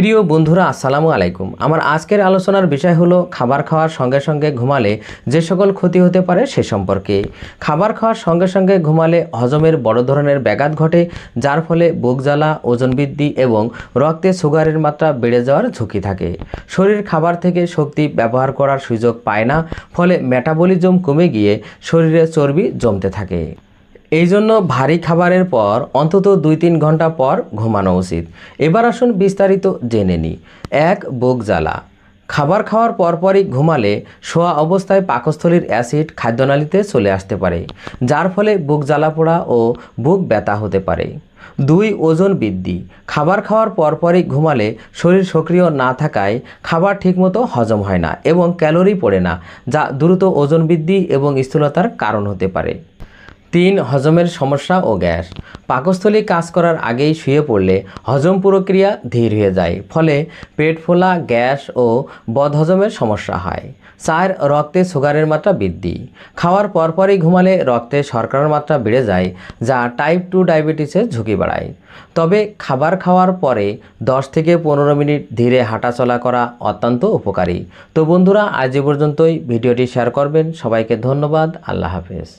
প্রিয় বন্ধুরা আসসালামু আলাইকুম। আমার আজকের আলোচনার বিষয় হলো খাবার খাওয়ার সঙ্গে সঙ্গে ঘুমালে যে সকল ক্ষতি হতে পারে সে সম্পর্কে। খাবার খাওয়ার সঙ্গে সঙ্গে ঘুমালে হজমের বড় ধরনের ব্যাঘাত ঘটে, যার ফলে বুক জ্বালা, ওজন বৃদ্ধি এবং রক্তে সুগারের মাত্রা বেড়ে যাওয়ার ঝুঁকি থাকে। শরীর খাবার থেকে শক্তি ব্যবহার করার সুযোগ পায় না, ফলে মেটাবলিজম কমে গিয়ে শরীরে চর্বি জমতে থাকে। এই জন্য ভারী খাবারের পর অন্তত 2-3 ঘন্টা পর ঘুমানো উচিত। এবার আসুন বিস্তারিত জেনে নিই। 1. বুক জ্বালা। খাবার খাওয়ার পরপরই ঘুমালে শোয়া অবস্থায় পাকস্থলীর অ্যাসিড খাদ্যনালীতে চলে আসতে পারে, যার ফলে বুক জ্বালা পোড়া ও বুক ব্যথা হতে পারে। 2. ওজন বৃদ্ধি। খাবার খাওয়ার পরপরই ঘুমালে শরীর সক্রিয় না থাকায় খাবার ঠিকমতো হজম হয় না এবং ক্যালোরি পড়ে না, যা দ্রুত ওজন বৃদ্ধি এবং স্থূলতার কারণ হতে পারে। 3. হজমের সমস্যা ও গ্যাস। পাকস্থলী কাজ করার আগেই শুয়ে পড়লে হজম প্রক্রিয়া ধীর হয়ে যায়, ফলে পেট ফোলা, গ্যাস ও বদহজমের সমস্যা হয়। 4. রক্তে সুগারের মাত্রা বৃদ্ধি। খাওয়ার পরপরই ঘুমালে রক্তে শর্করার মাত্রা বেড়ে যায়, যা টাইপ 2 ডায়াবেটিসের ঝুঁকি বাড়ায়। তবে খাবার খাওয়ার পরে 10 থেকে 15 মিনিট ধীরে হাঁটাচলা করা অত্যন্ত উপকারী। তো বন্ধুরা, আজ এ পর্যন্তই। ভিডিওটি শেয়ার করবেন। সবাইকে ধন্যবাদ। আল্লাহ হাফেজ।